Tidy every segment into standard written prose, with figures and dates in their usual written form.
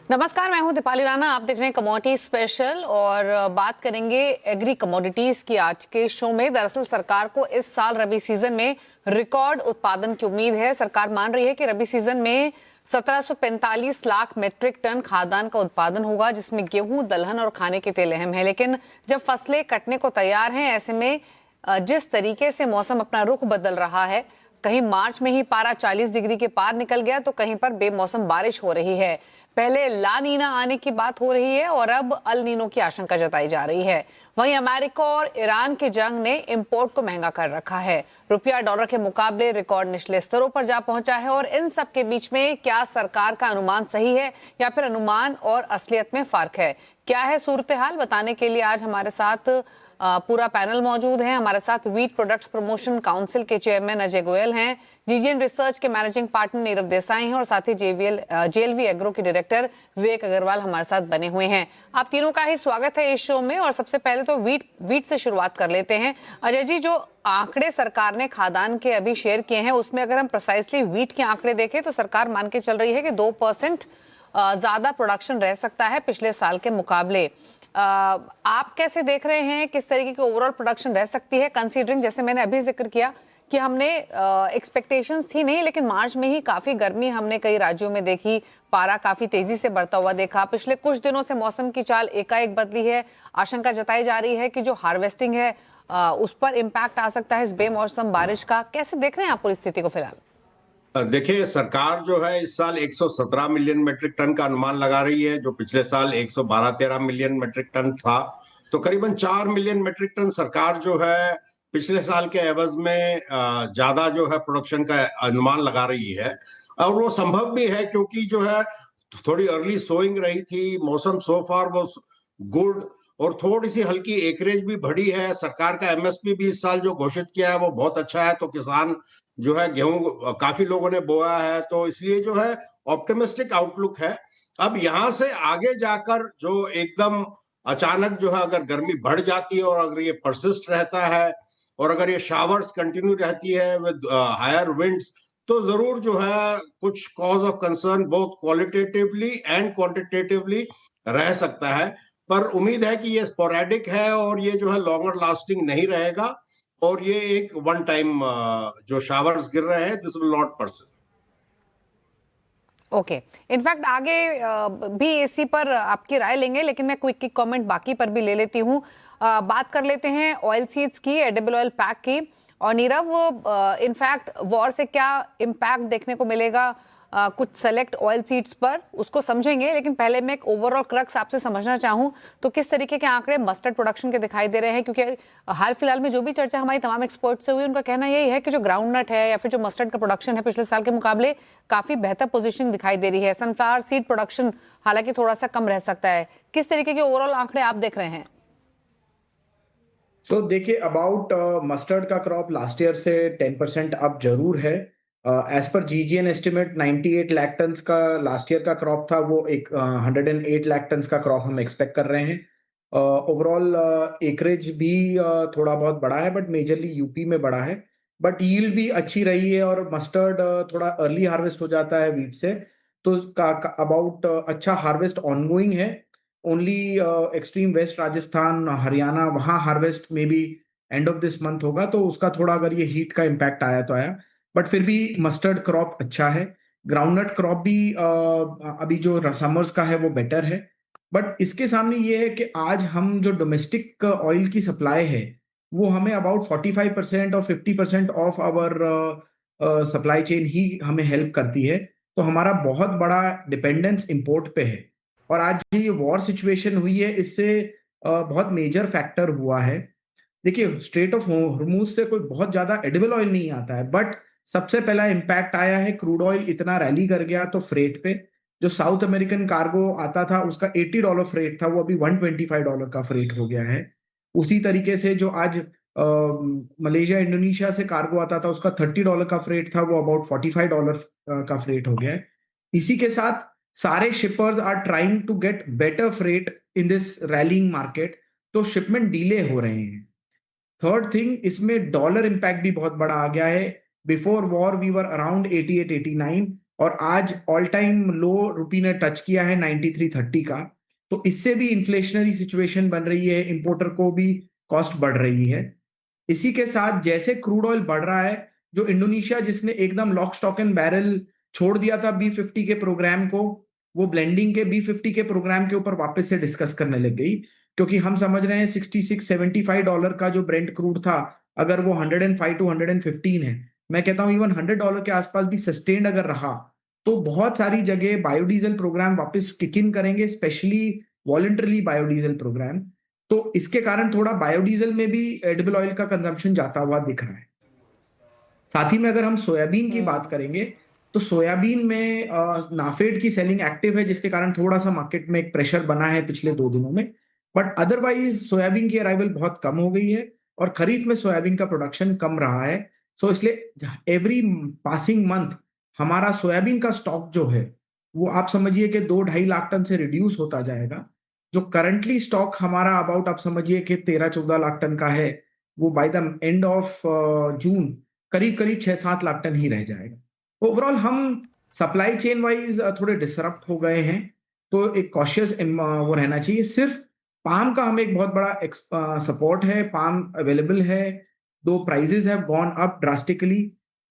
नमस्कार, मैं हूं दीपाली राणा। आप देख रहे हैं कमोडिटी स्पेशल और बात करेंगे एग्री कमोडिटीज की आज के शो में। दरअसल सरकार को इस साल रबी सीजन में रिकॉर्ड उत्पादन की उम्मीद है। सरकार मान रही है कि रबी सीजन में 1745 लाख मीट्रिक टन खाद्यान्न का उत्पादन होगा, जिसमें गेहूं, दलहन और खाने के तेल अहम है। लेकिन जब फसलें कटने को तैयार हैं, ऐसे में जिस तरीके से मौसम अपना रुख बदल रहा है, कहीं मार्च में ही पारा 40 डिग्री के पार निकल गया तो कहीं पर बेमौसम बारिश हो रही है। पहले ला नीना आने की बात हो रही है और अब अल नीनो की आशंका जताई जा रही है। वहीं अमेरिका और ईरान की जंग ने इंपोर्ट को महंगा कर रखा है। रुपया डॉलर के मुकाबले रिकॉर्ड निचले स्तरों पर जा पहुंचा है। और इन सब के बीच में क्या सरकार का अनुमान सही है या फिर अनुमान और असलियत में फर्क है? क्या है सूरत हाल, बताने के लिए आज हमारे साथ पूरा पैनल मौजूद है। हमारे साथ व्हीट प्रोडक्ट्स प्रमोशन काउंसिल के चेयरमैन अजय गोयल हैं, जीजीएन रिसर्च के मैनेजिंग पार्टनर नीरव देसाई हैं और साथ ही जेएलवी एग्रो के डायरेक्टर विवेक अग्रवाल हमारे साथ बने हुए हैं। आप तीनों का ही स्वागत है इस शो में। और सबसे पहले तो व्हीट से शुरुआत कर लेते हैं। अजय जी, जो आंकड़े सरकार ने खाद्यान्न के अभी शेयर किए हैं, उसमें अगर हम प्रिसाइसली व्हीट के आंकड़े देखें तो सरकार मान के चल रही है कि 2% ज्यादा प्रोडक्शन रह सकता है पिछले साल के मुकाबले। आप कैसे देख रहे हैं, किस तरीके की ओवरऑल प्रोडक्शन रह सकती है, कंसीडरिंग जैसे मैंने अभी जिक्र किया कि हमने एक्सपेक्टेशंस थी नहीं, लेकिन मार्च में ही काफी गर्मी हमने कई राज्यों में देखी, पारा काफी तेजी से बढ़ता हुआ देखा। पिछले कुछ दिनों से मौसम की चाल एकाएक बदली है। आशंका जताई जा रही है कि जो हार्वेस्टिंग है उस पर इम्पैक्ट आ सकता है इस बेमौसम बारिश का। कैसे देख रहे हैं आप पूरी स्थिति को फिलहाल? देखिए, सरकार जो है इस साल 117 मिलियन मीट्रिक टन का अनुमान लगा रही है, जो पिछले साल 112-13 मिलियन मीट्रिक टन था। तो करीबन 4 मिलियन मीट्रिक टन सरकार जो है पिछले साल के एवज में ज्यादा जो है प्रोडक्शन का अनुमान लगा रही है। और वो संभव भी है क्योंकि जो है थोड़ी अर्ली सोइंग रही थी, मौसम सो फार वो गुड और थोड़ी सी हल्की एकरेज भी बढ़ी है। सरकार का एमएसपी भी इस साल जो घोषित किया है वो बहुत अच्छा है। तो किसान जो है गेहूं काफी लोगों ने बोया है, तो इसलिए जो है ऑप्टिमिस्टिक आउटलुक है। अब यहाँ से आगे जाकर जो एकदम अचानक जो है अगर गर्मी बढ़ जाती है और अगर ये परसिस्ट रहता है और अगर ये शावर्स कंटिन्यू रहती है विद हायर विंड्स, तो जरूर जो है कुछ cause of concern both qualitatively and quantitatively रह सकता है। पर उम्मीद है कि ये स्पोरेडिक है और ये जो है लॉन्गर लास्टिंग नहीं रहेगा और ये एक वन टाइम जो शावर्स गिर रहे हैं, this will not persist. Okay, in fact आगे भी इसी पर आपकी राय लेंगे, लेकिन मैं क्विक कमेंट बाकी पर भी ले लेती हूँ। बात कर लेते हैं ऑयल सीड्स की, एडिबल ऑयल पैक की। और नीरव, इनफैक्ट वॉर से क्या इम्पैक्ट देखने को मिलेगा कुछ सेलेक्ट ऑयल सीड्स पर, उसको समझेंगे। लेकिन पहले मैं एक ओवरऑल क्रक्स आपसे समझना चाहूँ तो किस तरीके के आंकड़े मस्टर्ड प्रोडक्शन के दिखाई दे रहे हैं? क्योंकि हाल फिलहाल में जो भी चर्चा हमारी तमाम एक्सपर्ट से हुई, उनका कहना यही है कि जो ग्राउंड नट है या फिर जो मस्टर्ड का प्रोडक्शन है पिछले साल के मुकाबले काफी बेहतर पोजीशनिंग दिखाई दे रही है। सनफ्लावर सीड प्रोडक्शन हालांकि थोड़ा सा कम रह सकता है। किस तरीके के ओवरऑल आंकड़े आप देख रहे हैं? तो देखिए, अबाउट मस्टर्ड का क्रॉप लास्ट ईयर से 10% अप जरूर है। एज पर जीजीएन एस्टिमेट 98 लाख टन का लास्ट ईयर का क्रॉप था, वो एक 108 लाख टन का क्रॉप हम एक्सपेक्ट कर रहे हैं। ओवरऑल एकरेज भी थोड़ा बहुत बढ़ा है, बट मेजरली यूपी में बढ़ा है। बट यील्ड भी अच्छी रही है और मस्टर्ड थोड़ा अर्ली हार्वेस्ट हो जाता है वीट से, तो अबाउट अच्छा हार्वेस्ट ऑनगोइंग है। Only extreme west Rajasthan, Haryana, वहां हार्वेस्ट में भी एंड ऑफ दिस मंथ होगा, तो उसका थोड़ा अगर ये हीट का इम्पैक्ट आया तो आया। बट फिर भी मस्टर्ड क्रॉप अच्छा है। ग्राउंडनट क्रॉप भी अभी जो समर्स का है वो बेटर है। बट इसके सामने ये है कि आज हम जो डोमेस्टिक ऑयल की सप्लाई है वो हमें अबाउट 45% और 50% ऑफ आवर सप्लाई चेन ही हमें हेल्प करती है। तो हमारा बहुत बड़ा डिपेंडेंस इंपोर्ट पे है। और आज ये वॉर सिचुएशन हुई है, इससे बहुत मेजर फैक्टर हुआ है। देखिए, स्ट्रेट ऑफ हॉर्मूज से कोई बहुत ज्यादा एडिबल ऑयल नहीं आता है, बट सबसे पहला इम्पैक्ट आया है क्रूड ऑयल इतना रैली कर गया तो फ्रेट पे। जो साउथ अमेरिकन कार्गो आता था उसका $80 फ्रेट था, वो अभी $125 का फ्रेट हो गया है। उसी तरीके से जो आज मलेशिया इंडोनेशिया से कार्गो आता था उसका $30 का फ्रेट था, वो अबाउट $45 का फ्रेट हो गया है। इसी के साथ सारे shippers are trying to get better freight in this rallying market, तो शिपमेंट डिले हो रहे हैं। थर्ड थिंग, इसमें डॉलर इंपैक्ट भी बहुत बड़ा आ गया है। Before war we were around 88-89, और आज ऑल टाइम लो रुपी ने टच किया है 93.30 का। तो इससे भी इन्फ्लेशनरी सिचुएशन बन रही है, इंपोर्टर को भी कॉस्ट बढ़ रही है। इसी के साथ जैसे क्रूड ऑयल बढ़ रहा है, जो इंडोनेशिया जिसने एकदम लॉक स्टॉक एंड बैरल छोड़ दिया था B50 के प्रोग्राम को, वो ब्लेंडिंग के B50 के प्रोग्राम के ऊपर वापस से डिस्कस करने लग गई, क्योंकि हम समझ रहे हैं $66-75 का जो ब्रेंट क्रूड था, अगर वो 105 टू 115 है, मैं कहता हूं इवन $100 के आसपास भी सस्टेन्ड अगर रहा, तो बहुत सारी जगह बायोडीजल प्रोग्राम वापस किक इन करेंगे, स्पेशली वॉलंटरली बायोडीजल प्रोग्राम। तो इसके कारण थोड़ा बायोडीजल में भी एडिबल ऑयल का कंजम्पशन जाता हुआ दिख रहा है। साथ ही में अगर हम सोयाबीन की बात करेंगे, तो सोयाबीन में नाफेड की सेलिंग एक्टिव है, जिसके कारण थोड़ा सा मार्केट में एक प्रेशर बना है पिछले 2 दिनों में। बट अदरवाइज सोयाबीन की अराइवल बहुत कम हो गई है और खरीफ में सोयाबीन का प्रोडक्शन कम रहा है। सो इसलिए एवरी पासिंग मंथ हमारा सोयाबीन का स्टॉक जो है, वो आप समझिए कि 2-2.5 लाख टन से रिड्यूस होता जाएगा। जो करंटली स्टॉक हमारा अबाउट आप समझिए कि 13-14 लाख टन का है, वो by the end of June करीब करीब 6-7 लाख टन ही रह जाएगा। ओवरऑल हम सप्लाई चेन वाइज थोड़े डिसरप्ट हो गए हैं, तो एक कॉशियस वो रहना चाहिए। सिर्फ पाम का हमें एक बहुत बड़ा सपोर्ट है, पाम अवेलेबल है, though prices have gone up drastically.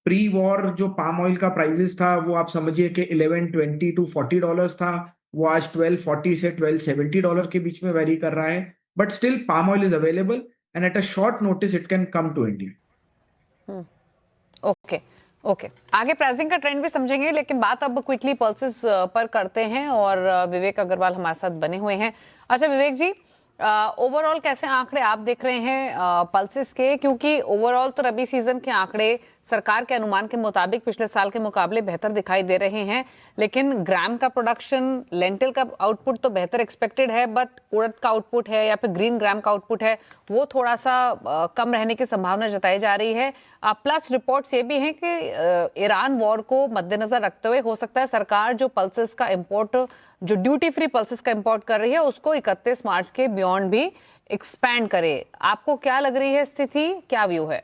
Pre war जो पाम ऑयल का प्राइजेस था, वो आप समझिए कि $11.20 to $40 था, वो आज $12.40 से $12.70 के बीच में वेरी कर रहा है। But still palm oil is available and at a short notice it can come to India. Okay okay, आगे प्राइसिंग का ट्रेंड भी समझेंगे, लेकिन बात अब क्विकली पल्सेस पर करते हैं और विवेक अग्रवाल हमारे साथ बने हुए हैं। अच्छा विवेक जी, ओवरऑल कैसे आंकड़े आप देख रहे हैं पल्सेस के, क्योंकि ओवरऑल तो रबी सीजन के आंकड़े सरकार के अनुमान के मुताबिक पिछले साल के मुकाबले बेहतर दिखाई दे रहे हैं, लेकिन ग्राम का प्रोडक्शन, लेंटिल का आउटपुट तो बेहतर एक्सपेक्टेड है, बट उड़द का आउटपुट है या फिर ग्रीन ग्राम का आउटपुट है वो थोड़ा सा कम रहने की संभावना जताई जा रही है। प्लस रिपोर्ट्स ये भी हैं कि ईरान वॉर को मद्देनजर रखते हुए हो सकता है सरकार जो पल्सेस का इम्पोर्ट, जो ड्यूटी फ्री पल्सेस का इम्पोर्ट कर रही है, उसको 31 मार्च के बियॉन्ड भी एक्सपैंड करे। आपको क्या लग रही है स्थिति, क्या व्यू है?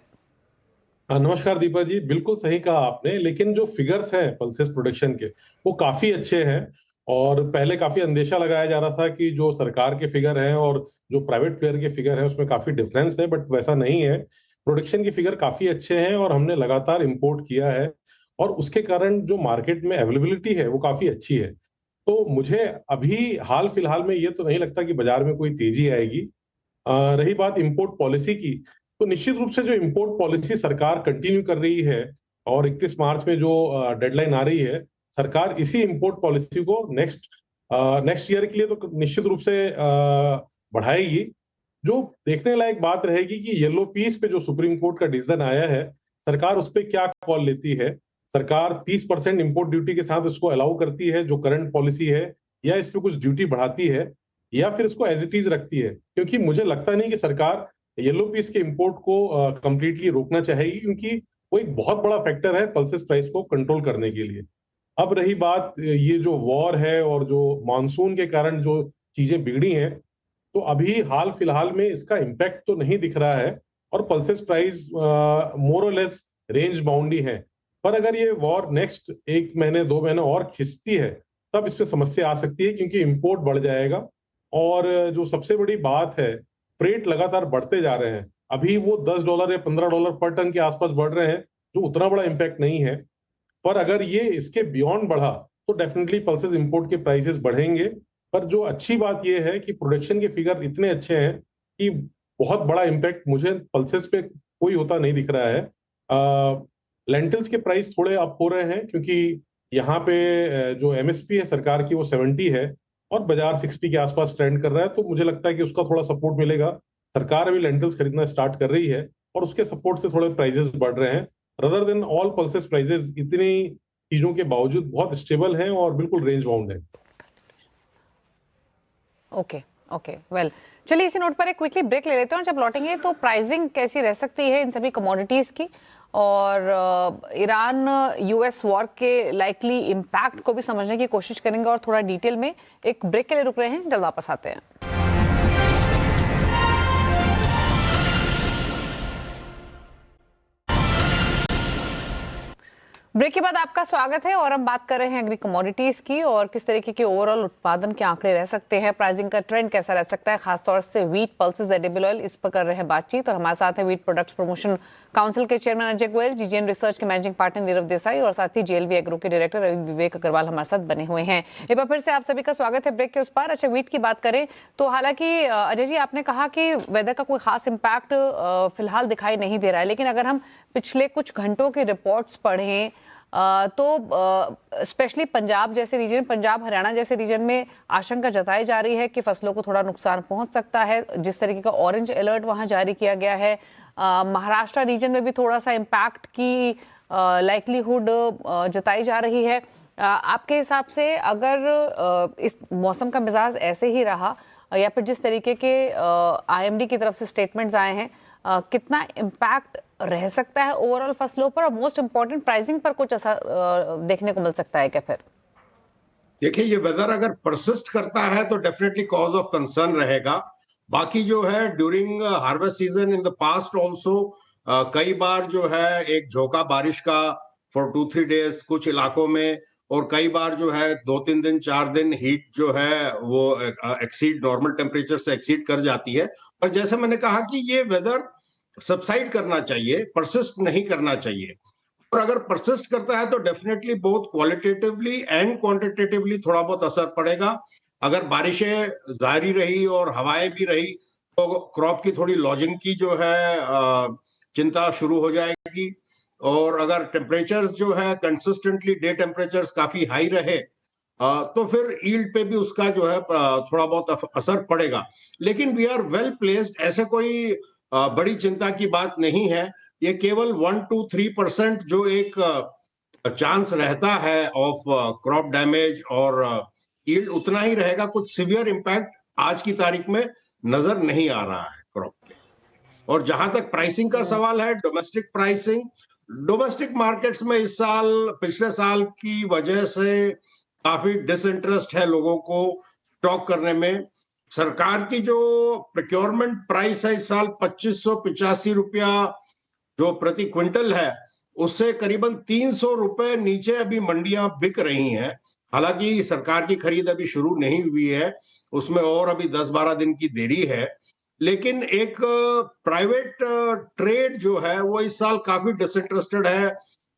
नमस्कार दीपा जी, बिल्कुल सही कहा आपने। लेकिन जो फिगर्स हैं पल्सेस प्रोडक्शन के, वो काफी अच्छे हैं। और पहले काफी अंदेशा लगाया जा रहा था कि जो सरकार के फिगर हैं और जो प्राइवेट प्लेयर के फिगर है उसमें काफी डिफरेंस है, बट वैसा नहीं है। प्रोडक्शन की फिगर काफी अच्छे हैं और हमने लगातार इंपोर्ट किया है और उसके कारण जो मार्केट में अवेलेबिलिटी है वो काफी अच्छी है। तो मुझे अभी हाल फिलहाल में ये तो नहीं लगता कि बाजार में कोई तेजी आएगी। रही बात इंपोर्ट पॉलिसी की, तो निश्चित रूप से जो इंपोर्ट पॉलिसी सरकार कंटिन्यू कर रही है और 31 मार्च में जो डेडलाइन आ रही है, सरकार इसी इंपोर्ट पॉलिसी को नेक्स्ट ईयर के लिए तो निश्चित रूप से बढ़ाएगी। जो देखने लायक बात रहेगी कि येलो पीस पे जो सुप्रीम कोर्ट का डिसीजन आया है, सरकार उस पर क्या कॉल लेती है। सरकार 30% इंपोर्ट ड्यूटी के साथ इसको अलाउ करती है जो करंट पॉलिसी है, या इस पे कुछ ड्यूटी बढ़ाती है, या फिर इसको एज इट इज रखती है। क्योंकि मुझे लगता नहीं कि सरकार येलो पीस के इंपोर्ट को कंप्लीटली रोकना चाहेगी, क्योंकि वो एक बहुत बड़ा फैक्टर है पल्सेस प्राइस को कंट्रोल करने के लिए। अब रही बात ये जो वॉर है और जो मानसून के कारण जो चीजें बिगड़ी हैं, तो अभी हाल फिलहाल में इसका इम्पैक्ट तो नहीं दिख रहा है और पल्सेस प्राइस मोर और लेस रेंज बाउंड ही है। पर अगर ये वॉर नेक्स्ट 1 महीने 2 महीने और खिंचती है, तब इसमें समस्या आ सकती है, क्योंकि इंपोर्ट बढ़ जाएगा। और जो सबसे बड़ी बात है, फ्रेट लगातार बढ़ते जा रहे हैं। अभी वो $10 या $15 पर टन के आसपास बढ़ रहे हैं, जो उतना बड़ा इम्पैक्ट नहीं है। पर अगर ये इसके बियॉन्ड बढ़ा तो डेफिनेटली पल्सेस इंपोर्ट के प्राइसेस बढ़ेंगे। पर जो अच्छी बात ये है कि प्रोडक्शन के फिगर इतने अच्छे हैं कि बहुत बड़ा इम्पैक्ट मुझे पल्सेस पे कोई होता नहीं दिख रहा है। लेंटिल्स के प्राइस थोड़े अप हो रहे हैं, क्योंकि यहाँ पे जो एमएसपी है सरकार की वो 70 है और बाजार 60 के आसपास ट्रेंड कर रहा है। तो मुझे लगता है कि उसका थोड़ा सपोर्ट मिलेगा। सरकार अभी लेंटिल्स खरीदना स्टार्ट कर रही है और उसके सपोर्ट से थोड़े प्राइसेस बढ़ रहे हैं। Rather than all pulses prices इतनी चीजों के बावजूद बहुत स्टेबल हैं और बिल्कुल रेंज बाउंड है। ओके वेल, चलिए इसी नोट पर एक क्विकली ब्रेक ले लेते हैं और जब लौटेंगे तो प्राइसिंग कैसी रह सकती है इन सभी कमोडिटीज की, और ईरान यूएस वॉर के लाइकली इम्पैक्ट को भी समझने की कोशिश करेंगे और थोड़ा डिटेल में। एक ब्रेक के लिए रुक रहे हैं, जल्द वापस आते हैं। ब्रेक के बाद आपका स्वागत है और हम बात कर रहे हैं एग्री कमोडिटीज की और किस तरीके के ओवरऑल उत्पादन के आंकड़े रह सकते हैं, प्राइसिंग का ट्रेंड कैसा रह सकता है, खासतौर से व्हीट, पल्सेस, एडिबल ऑयल, इस पर कर रहे हैं बातचीत। और हमारे साथ है व्हीट प्रोडक्ट्स प्रमोशन काउंसिल के chairman Ajay Goyal, GGN research के मैनेजिंग पार्टनर नीरव देसाई और साथ ही जेएलवी एग्रो के डायरेक्टर रवि विवेक अग्रवाल हमारे साथ बने हुए हैं। एक बार फिर से आप सभी का स्वागत है ब्रेक के उस पार। अच्छा, व्हीट की बात करें तो हालांकि अजय जी आपने कहा कि वेदर का कोई खास इम्पैक्ट फिलहाल दिखाई नहीं दे रहा है, लेकिन अगर हम पिछले कुछ घंटों की रिपोर्ट्स पढ़ें तो स्पेशली पंजाब जैसे रीजन, पंजाब हरियाणा जैसे रीजन में आशंका जताई जा रही है कि फसलों को थोड़ा नुकसान पहुंच सकता है। जिस तरीके का ऑरेंज अलर्ट वहां जारी किया गया है, महाराष्ट्र रीजन में भी थोड़ा सा इम्पैक्ट की लाइकलीहुड जताई जा रही है। आपके हिसाब से अगर इस मौसम का मिजाज ऐसे ही रहा या फिर जिस तरीके के आईएमडी की तरफ से स्टेटमेंट्स आए हैं, कितना इम्पैक्ट रह सकता है ओवरऑल फसलों पर और मोस्ट इम्पोर्टेंट प्राइसिंग पर कुछ असर देखने को मिल सकता है क्या? फिर देखिए, ये वेदर अगर परसिस्ट करता है तो डेफिनेटली कॉज ऑफ कंसर्न रहेगा। बाकी जो है during harvest season in the past also कई बार जो है एक झोंका बारिश का फॉर 2-3 डेज कुछ इलाकों में, और कई बार जो है 2-3 दिन 4 दिन हीट जो है वो एक्सीड नॉर्मल टेम्परेचर से एक्सीड कर जाती है। और जैसे मैंने कहा कि ये वेदर सबसाइड करना चाहिए, परसिस्ट नहीं करना चाहिए। और अगर परसिस्ट करता है तो definitely both qualitatively and quantitatively थोड़ा बहुत असर पड़ेगा। अगर बारिशें जारी रही और हवाएं भी रही तो क्रॉप की थोड़ी लॉजिंग की जो है चिंता शुरू हो जाएगी। और अगर टेम्परेचर्स जो है कंसिस्टेंटली डे टेम्परेचर्स काफी हाई रहे तो फिर यील्ड पे भी उसका जो है थोड़ा बहुत असर पड़ेगा। लेकिन वी आर वेल प्लेस्ड, ऐसे कोई बड़ी चिंता की बात नहीं है। ये केवल 1-3% जो एक चांस रहता है ऑफ क्रॉप डैमेज और यील्ड, उतना ही रहेगा। कुछ सीवियर इंपैक्ट आज की तारीख में नजर नहीं आ रहा है क्रॉप पे। और जहां तक प्राइसिंग का सवाल है, डोमेस्टिक प्राइसिंग, डोमेस्टिक मार्केट्स में इस साल पिछले साल की वजह से काफी डिसइंटरेस्ट है लोगों को स्टॉक करने में। सरकार की जो प्रोक्योरमेंट प्राइस है इस साल 2585 रुपया जो प्रति क्विंटल है, उससे करीबन 300 रुपए नीचे अभी मंडियां बिक रही हैं। हालांकि सरकार की खरीद अभी शुरू नहीं हुई है, उसमें और अभी 10-12 दिन की देरी है। लेकिन एक प्राइवेट ट्रेड जो है वो इस साल काफी डिसइंटरेस्टेड है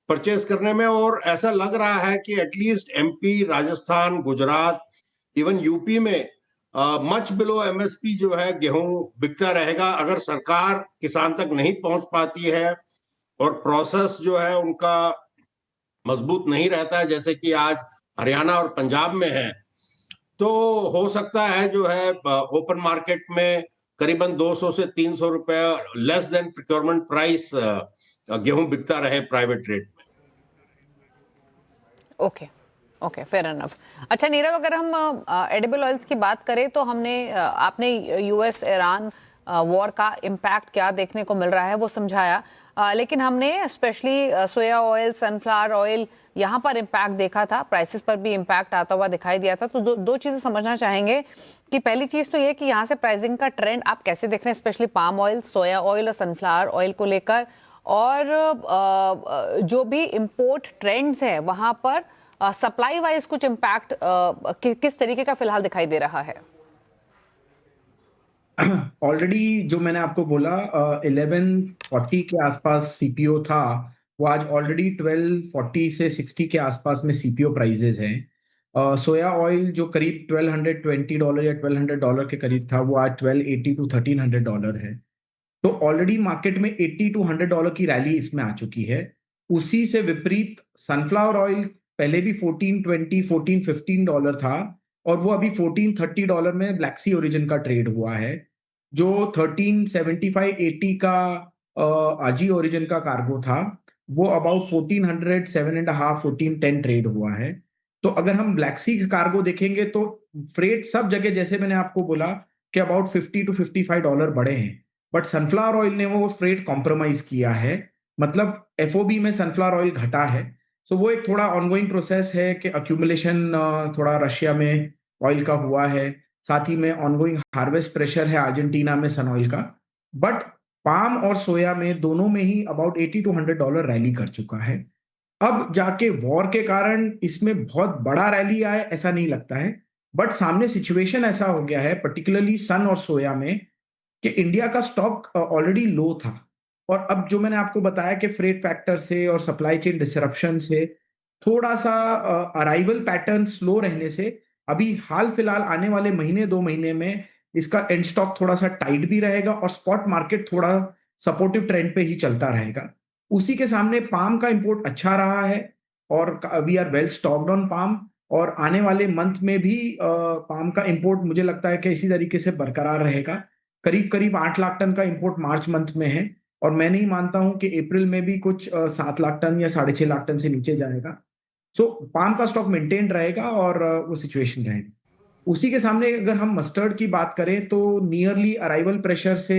परचेज करने में। और ऐसा लग रहा है कि at least MP, Rajasthan, Gujarat, even UP में मच बिलो एमएसपी जो है गेहूं बिकता रहेगा। अगर सरकार किसान तक नहीं पहुंच पाती है और प्रोसेस जो है उनका मजबूत नहीं रहता है जैसे कि आज हरियाणा और पंजाब में है, तो हो सकता है जो है ओपन मार्केट में करीबन 200 से 300 रुपए लेस देन प्रोक्योरमेंट प्राइस गेहूं बिकता रहे प्राइवेट रेट में। Okay okay, fair enough. अच्छा नीरव, अगर हम एडिबल ऑयल्स की बात करें तो आपने यूएस ईरान वॉर का इम्पैक्ट क्या देखने को मिल रहा है वो समझाया, लेकिन हमने स्पेशली सोया ऑयल, सनफ्लावर ऑयल, यहाँ पर इम्पैक्ट देखा था, प्राइसेस पर भी इम्पैक्ट आता हुआ दिखाई दिया था। तो दो चीज़ें समझना चाहेंगे कि पहली चीज़ तो ये कि यहाँ से प्राइसिंग का ट्रेंड आप कैसे देख रहे हैं, स्पेशली पाम ऑयल, सोया ऑयल और सनफ्लावर ऑयल को लेकर, और जो भी इम्पोर्ट ट्रेंड्स हैं वहाँ पर सप्लाई वाइज कुछ इम्पैक्ट किस तरीके का फिलहाल दिखाई दे रहा है? ऑलरेडी जो मैंने आपको बोला 1140 के आसपास सीपीओ था, वो आज ऑलरेडी 1240 से 60 के आसपास में सीपीओ प्राइजेस हैं। सोया ऑयल जो करीब $1220 या $1200 के करीब था, वो आज $1280 to $1300 है। तो ऑलरेडी मार्केट में $80 to $100 की रैली इसमें आ चुकी है। उसी से विपरीत सनफ्लावर ऑयल पहले भी $1420, $1415 था और वो अभी $1430 में ब्लैक सी ओरिजिन का ट्रेड हुआ है। जो 1375-80 का आजी ओरिजिन का कार्गो था, वो अबाउट 1400, 7.5, 1410 ट्रेड हुआ है। तो अगर हम ब्लैक सी कार्गो देखेंगे तो फ्रेट सब जगह, जैसे मैंने आपको बोला कि अबाउट $50 to $55 बढ़े हैं, बट सनफ्लावर ऑयल ने वो फ्रेट कॉम्प्रोमाइज किया है, मतलब एफओबी में सनफ्लावर ऑयल घटा है। सो वो एक थोड़ा ऑनगोइंग प्रोसेस है कि अक्यूमुलेशन थोड़ा रशिया में ऑयल का हुआ है, साथ ही में ऑनगोइंग हार्वेस्ट प्रेशर है अर्जेंटीना में सन ऑयल का। बट पाम और सोया में दोनों में ही अबाउट $80 to $100 रैली कर चुका है। अब जाके वॉर के कारण इसमें बहुत बड़ा रैली आए ऐसा नहीं लगता है, बट सामने सिचुएशन ऐसा हो गया है पर्टिकुलरली सन और सोया में कि इंडिया का स्टॉक ऑलरेडी लो था, और अब जो मैंने आपको बताया कि फ्रेट फैक्टर से और सप्लाई चेन डिसरप्शन से थोड़ा सा अराइवल पैटर्न स्लो रहने से अभी हाल फिलहाल आने वाले महीने 2 महीने में इसका एंड स्टॉक थोड़ा सा टाइट भी रहेगा और स्पॉट मार्केट थोड़ा सपोर्टिव ट्रेंड पे ही चलता रहेगा। उसी के सामने पाम का इंपोर्ट अच्छा रहा है और we are well stocked on palm, और आने वाले मंथ में भी पाम का इंपोर्ट मुझे लगता है कि इसी तरीके से बरकरार रहेगा। करीब करीब 8 लाख टन का इंपोर्ट मार्च मंथ में है, और मैं नहीं मानता हूं कि अप्रैल में भी कुछ 7 लाख टन या 6.5 लाख टन से नीचे जाएगा। सो पाम का स्टॉक मेंटेन रहेगा और वो सिचुएशन रहेगी। उसी के सामने अगर हम मस्टर्ड की बात करें तो नियरली अराइवल प्रेशर से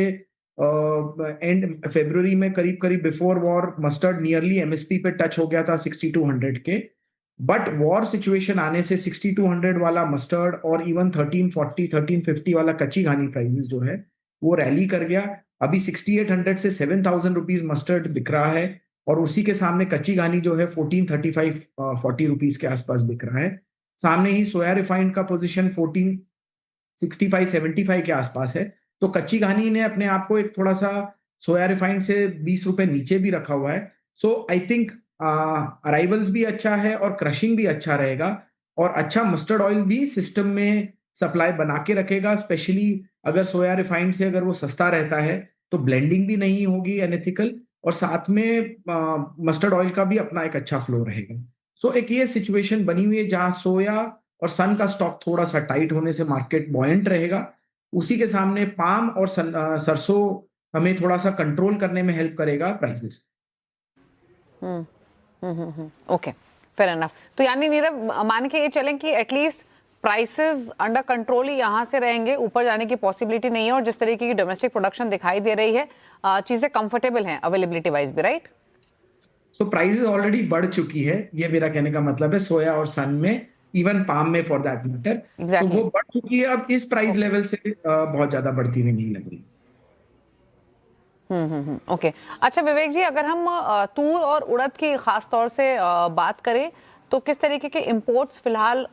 एंड फरवरी में करीब करीब before war mustard nearly MSP पे टच हो गया था 6200 के, बट वॉर सिचुएशन आने से 6200 वाला मस्टर्ड और इवन 1340 1350 वाला कच्ची घानी प्राइसेस जो है वो रैली कर गया। अभी 6800 से 7000 रुपीज मस्टर्ड बिक रहा है, और उसी के सामने कच्ची घानी जो है 1435 40 रुपीज के आसपास बिक रहा है। सामने ही सोया रिफाइंड का पोजीशन 1465 75 के आसपास है, तो कच्ची घानी ने अपने आप को एक थोड़ा सा सोया रिफाइंड से 20 रुपए नीचे भी रखा हुआ है। सो आई थिंक अराइवल्स भी अच्छा है और क्रशिंग भी अच्छा रहेगा, और अच्छा मस्टर्ड ऑयल भी सिस्टम में सप्लाई बना के रखेगा, स्पेशली अगर सोया रिफाइंड से अगर वो सस्ता रहता है तो ब्लेंडिंग भी नहीं होगी अनएथिकल, और साथ में मस्टर्ड ऑयल का भी अपना एक अच्छा फ्लो रहेगा। सो एक ये सिचुएशन बनी हुई है जहां सोया और सन का स्टॉक थोड़ा सा टाइट होने से मार्केट बॉयंट रहेगा। उसी के सामने पाम और सरसों हमें थोड़ा सा कंट्रोल करने में हेल्प करेगा प्राइसेस। Okay, fair enough. तो यानी नीरव मान के ये चलें कि एटलीस्ट प्राइसेस अंडर कंट्रोल ही यहाँ से रहेंगे, ऊपर जाने की पॉसिबिलिटी नहीं है, और जिस तरीके की डोमेस्टिक प्रोडक्शन दिखाई दे रही है चीजें कंफर्टेबल हैं अवेलेबिलिटी वाइज भी, राइट? सो प्राइसेस ऑलरेडी बढ़ चुकी है, ये मेरा कहने का मतलब है, सोया और सन में, इवन पाम में फॉर दैट मैटर। तो वो बढ़ चुकी है, अब इस प्राइस लेवल से बहुत ज्यादा बढ़ती हुई नहीं लग रही। ओके। अच्छा विवेक जी, अगर हम तूर और उड़द की खास तौर से बात करें तो किस तरीके के इंपोर्ट्स फिलहाल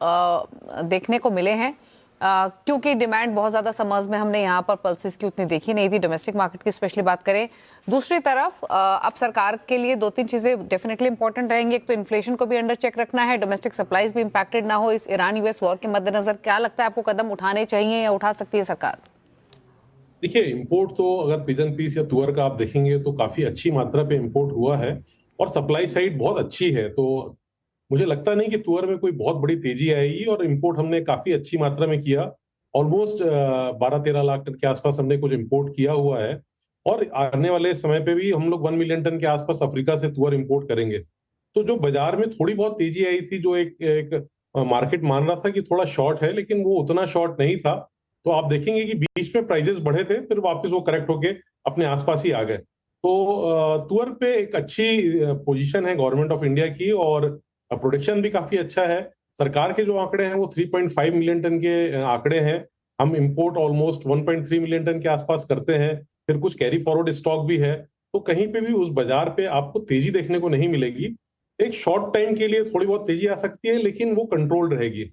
देखने को मिले हैं? क्योंकि डिमांड बहुत ज़्यादा समर्स में हमने यहाँ पर पल्सेस की उतनी देखी नहीं थी, डोमेस्टिक मार्केट की स्पेशली बात करें। दूसरी तरफ अब सरकार के लिए 2-3 चीज़ें डेफिनेटली इंपॉर्टेंट रहेंगी। एक तो इन्फ्लेशन को भी अंडर चेक रखना है, डोमेस्टिक सप्लाईज भी इंपैक्टेड ना हो इस ईरान यूएस वॉर के मद्देनजर। क्या लगता है आपको कदम उठाने चाहिए या उठा सकती है सरकार? देखिए, इंपोर्ट तो अगर पिजन पीस या तुअर का आप देखेंगे तो काफी अच्छी मात्रा पे इंपोर्ट हुआ है, और सप्लाई साइड बहुत अच्छी है। तो मुझे लगता नहीं कि तुअर में कोई बहुत बड़ी तेजी आएगी, और इंपोर्ट हमने काफी अच्छी मात्रा में किया। ऑलमोस्ट 12-13 लाख टन के आसपास हमने कुछ इंपोर्ट किया हुआ है, और आने वाले समय पे भी हम लोग 1 मिलियन टन के आसपास अफ्रीका से तुअर इंपोर्ट करेंगे। तो जो बाजार में थोड़ी बहुत तेजी आई थी, जो एक मार्केट मान रहा था कि थोड़ा शॉर्ट है, लेकिन वो उतना शॉर्ट नहीं था। तो आप देखेंगे कि बीच में प्राइसेस बढ़े थे, फिर वापस वो करेक्ट होके अपने आसपास ही आ गए। तो तुअर पे एक अच्छी पोजीशन है गवर्नमेंट ऑफ इंडिया की, और प्रोडक्शन भी काफी अच्छा है। सरकार के जो आंकड़े हैं वो 3.5 मिलियन टन के आंकड़े हैं। हम इंपोर्ट ऑलमोस्ट 1.3 मिलियन टन के आसपास करते हैं, फिर कुछ कैरी फॉरवर्ड स्टॉक भी है। तो कहीं पे भी उस बाजार पे आपको तेजी देखने को नहीं मिलेगी। एक शॉर्ट टाइम के लिए थोड़ी बहुत तेजी आ सकती है, लेकिन वो कंट्रोल्ड रहेगी।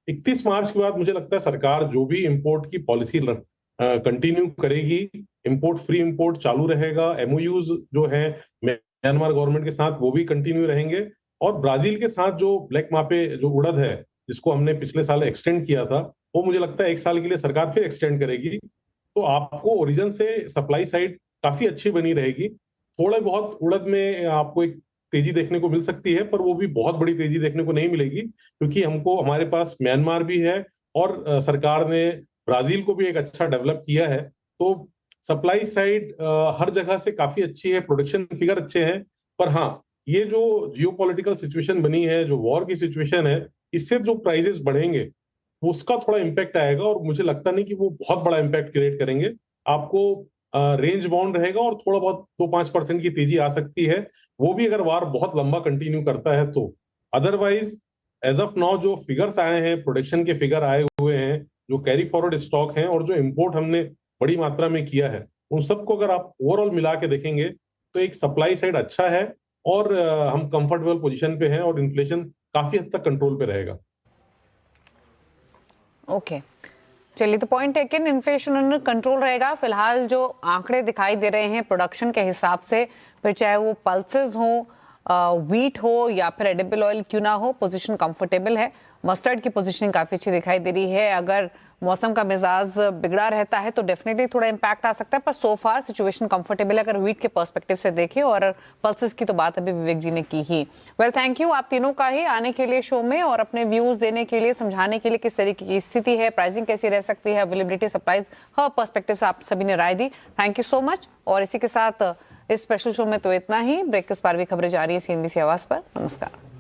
31 मार्च के बाद मुझे लगता है सरकार जो भी इंपोर्ट की पॉलिसी कंटिन्यू करेगी, इंपोर्ट फ्री इंपोर्ट चालू रहेगा। एमओयूज जो है म्यांमार गवर्नमेंट के साथ वो भी कंटिन्यू रहेंगे, और ब्राजील के साथ जो ब्लैक मापे जो उड़द है जिसको हमने पिछले साल एक्सटेंड किया था, वो मुझे लगता है 1 साल के लिए सरकार फिर एक्सटेंड करेगी। तो आपको ओरिजिन से सप्लाई साइड काफी अच्छी बनी रहेगी। थोड़ा बहुत उड़द में आपको एक तेजी देखने को मिल सकती है, पर वो भी बहुत बड़ी तेजी देखने को नहीं मिलेगी, क्योंकि हमको हमारे पास म्यांमार भी है, और सरकार ने ब्राजील को भी एक अच्छा डेवलप किया है। तो सप्लाई साइड हर जगह से काफी अच्छी है, प्रोडक्शन फिगर अच्छे हैं। पर हाँ, ये जो जियोपॉलिटिकल सिचुएशन बनी है, जो वॉर की सिचुएशन है, इससे जो प्राइसेस बढ़ेंगे उसका थोड़ा इम्पैक्ट आएगा, और मुझे लगता नहीं कि वो बहुत बड़ा इम्पैक्ट क्रिएट करेंगे। आपको रेंज बाउंड रहेगा, और थोड़ा बहुत 2-5% की तेजी आ सकती है, वो भी अगर वार बहुत लंबा कंटिन्यू करता है तो। अदरवाइज एज ऑफ नाउ जो फिगर्स आए हैं, प्रोडक्शन के फिगर आए हुए हैं, जो कैरी फॉरवर्ड स्टॉक हैं, और जो इंपोर्ट हमने बड़ी मात्रा में किया है, उन सबको अगर आप ओवरऑल मिला के देखेंगे तो एक सप्लाई साइड अच्छा है, और हम कंफर्टेबल पोजीशन पे हैं और इन्फ्लेशन काफी हद तक कंट्रोल पे रहेगा। ओके, चलिए, तो point taken, inflation under control रहेगा। फिलहाल जो आंकड़े दिखाई दे रहे हैं प्रोडक्शन के हिसाब से, फिर चाहे वो पल्सेस हो, व्हीट हो या फिर एडिबल ऑयल क्यों ना हो, पोजीशन कंफर्टेबल है। मस्टर्ड की पोजीशनिंग काफ़ी अच्छी दिखाई दे रही है। अगर मौसम का मिजाज बिगड़ा रहता है तो डेफिनेटली थोड़ा इम्पैक्ट आ सकता है, पर सो फार सिचुएशन कंफर्टेबल है अगर व्हीट के पर्सपेक्टिव से देखें। और पल्सेस की तो बात अभी विवेक जी ने की ही। वेल, थैंक यू आप तीनों का ही आने के लिए शो में और अपने व्यूज देने के लिए, समझाने के लिए किस तरीके की स्थिति है, प्राइसिंग कैसी रह सकती है, अवेलेबिलिटी, सप्लाईज, हर पर्सपेक्टिव से आप सभी ने राय दी। Thank you so much. और इसी के साथ इस स्पेशल शो में तो इतना ही। ब्रेक के उस पार भी खबरें जारी है CNBC आवाज पर। नमस्कार।